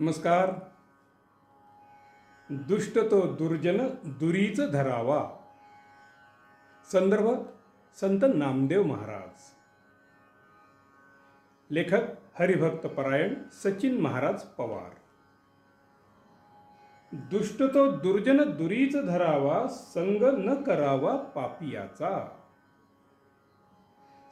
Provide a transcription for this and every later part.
नमस्कार. दुष्ट तो दुर्जन दुरीच धरावा. संदर्भ संत नामदेव महाराज. लेखक हरिभक्त परायण सचिन महाराज पवार. दुष्ट तो दुर्जन दुरीच धरावा, संग न करावा पापियाचा.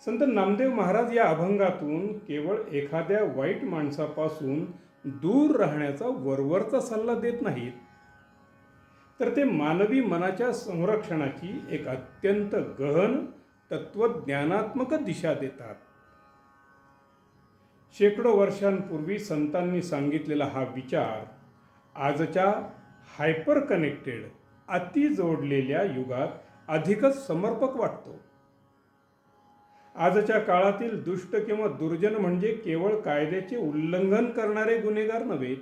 संत नामदेव महाराज या अभंगातून केवळ एखाद्या वाईट माणसापासून दूर राहण्याचा वरवरचा सल्ला देत नाहीत, तर ते मानवी मनाच्या संरक्षणाची एक अत्यंत गहन तत्वज्ञानात्मक दिशा देतात. शेकडो वर्षांपूर्वी संतांनी सांगितलेला हा विचार आजच्या हायपर कनेक्टेड, अति जोडलेल्या युगात अधिकच समर्पक वाटतो. आजच्या काळातील दुष्ट किंवा दुर्जन म्हणजे केवळ कायद्याचे उल्लंघन करणारे गुन्हेगार नव्हे.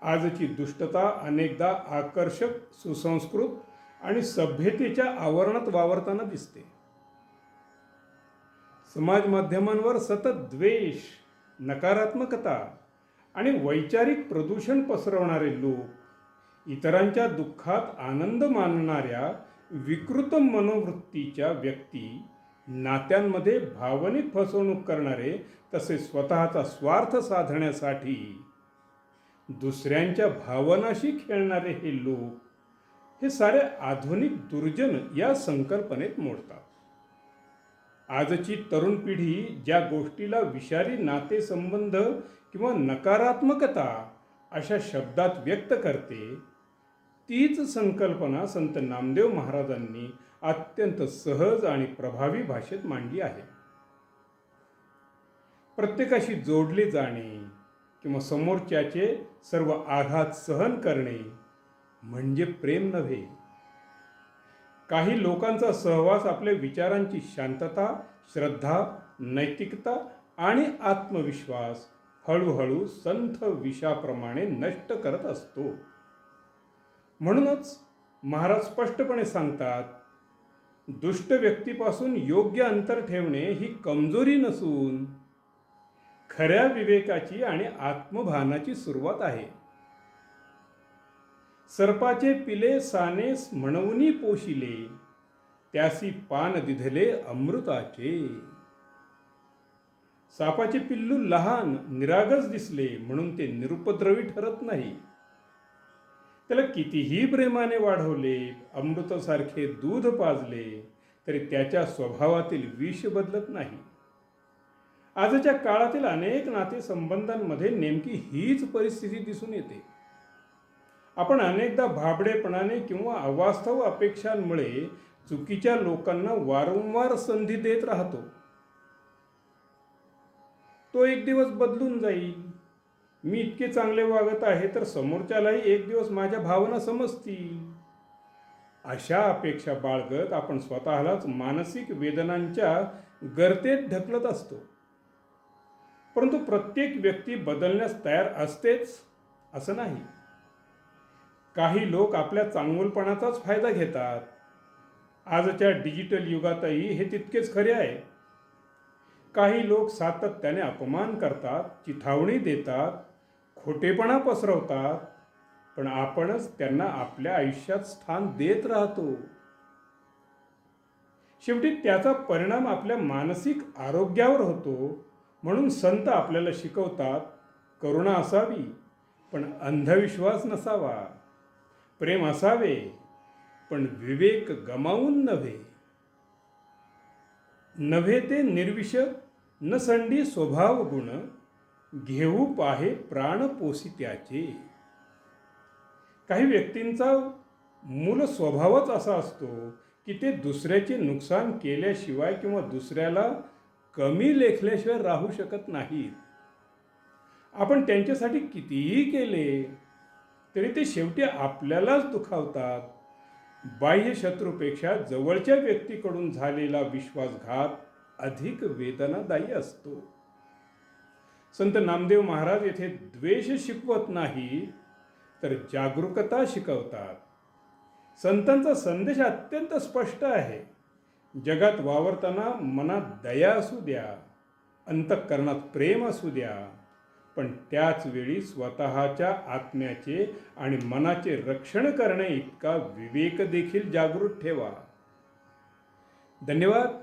आजची दुष्टता अनेकदा आकर्षक, सुसंस्कृत आणि सभ्यतेच्या आवरणात वावरताना दिसते. समाज माध्यमांवर सतत द्वेष, नकारात्मकता आणि वैचारिक प्रदूषण पसरवणारे लोक, इतरांच्या दुःखात आनंद मानणाऱ्या विकृत मनोवृत्तीच्या व्यक्ती, नात्यांमध्ये भावनिक फसवणूक करणारे, तसेच स्वतःचा स्वार्थ साधण्यासाठी दुसऱ्यांच्या भावनाशी खेळणारे हे लोक, हे सारे आधुनिक दुर्जन या संकल्पनेत मोडतात. आजची तरुण पिढी ज्या गोष्टीला विषारी नातेसंबंध किंवा नकारात्मकता अशा शब्दात व्यक्त करते, तीच संकल्पना संत नामदेव महाराजांनी अत्यंत सहज आणि प्रभावी भाषेत मांडली आहे. प्रत्येकाशी जोडले जाणे किंवा समोरच्याचे सर्व आघात सहन करणे म्हणजे प्रेम नव्हे. काही लोकांचा सहवास आपल्या विचारांची शांतता, श्रद्धा, नैतिकता आणि आत्मविश्वास हळूहळू संथ विषाप्रमाणे नष्ट करत असतो. म्हणूनच महाराज स्पष्टपणे सांगतात, दुष्ट व्यक्तीपासून योग्य अंतर ठेवणे ही कमजोरी नसून खऱ्या विवेकाची आणि आत्मभानाची सुरुवात आहे. सर्पाचे पिले साने म्हणूनी पोशिले, त्यासी पान दिधले अमृताचे. सापाचे पिल्लू लहान, निरागस दिसले म्हणून ते निरुपद्रवी ठरत नाही. त्याला कितीही प्रेमाने वाढवले, अमृतासारखे दूध पाजले, तरी त्याच्या स्वभावातील विष बदलत नाही. आजच्या काळातील अनेक नातेसंबंधांमध्ये नेमकी हीच परिस्थिती दिसून येते. आपण अनेकदा भाबडेपणाने किंवा अवास्तव अपेक्षांमुळे चुकीच्या लोकांना वारंवार संधी देत राहतो. तो एक दिवस बदलून जाईल, मी इतके चांगले वागत आहे तर समोरच्यालाही एक दिवस माझ्या भावना समजतील, अशा अपेक्षा बाळगत आपण स्वतःलाच मानसिक वेदनांच्या गर्तेत ढकलत असतो. परंतु प्रत्येक व्यक्ती बदलण्यास तयार असतेच असं नाही. काही लोक आपल्या चांगुलपणाचाच फायदा घेतात. आजच्या डिजिटल युगातही हे तितकेच खरे आहे. काही लोक सातत्याने अपमान करतात, चिथावणी देतात, खोटेपणा पसरवतात, पण आपणच त्यांना आपल्या आयुष्यात स्थान देत राहतो. शेवटी त्याचा परिणाम आपल्या मानसिक आरोग्यावर होतो. म्हणून संत आपल्याला शिकवतात, करुणा असावी पण अंधविश्वास नसावा, प्रेम असावे पण विवेक गमावून नव्हे. नव्हे ते निर्विष नसंडी स्वभाव गुण, घेऊ पाहे प्राण पोसित्याचे. काही व्यक्तींचा मूल स्वभावच असा असतो की ते दुसऱ्याचे नुकसान केल्याशिवाय किंवा दुसऱ्याला कमी लेखल्याशिवाय राहू शकत नाहीत. आपण त्यांच्यासाठी कितीही केले तरी ते शेवटी आपल्यालाच दुखावतात. बाह्य शत्रूपेक्षा जवळच्या व्यक्तीकडून झालेला विश्वासघात अधिक वेदनादायी असतो. संत नामदेव महाराज येथे द्वेष शिकवत नाही तर जागरूकता शिकवतात. संतांचा संदेश अत्यंत स्पष्ट आहे. जगात वावरताना मनात दया असू द्या, अंतःकरणात प्रेम असू द्या, पण त्याच वेळी स्वतःच्या आत्म्याचे आणि मनाचे रक्षण करणे इतका विवेक देखील जागृत ठेवा. धन्यवाद.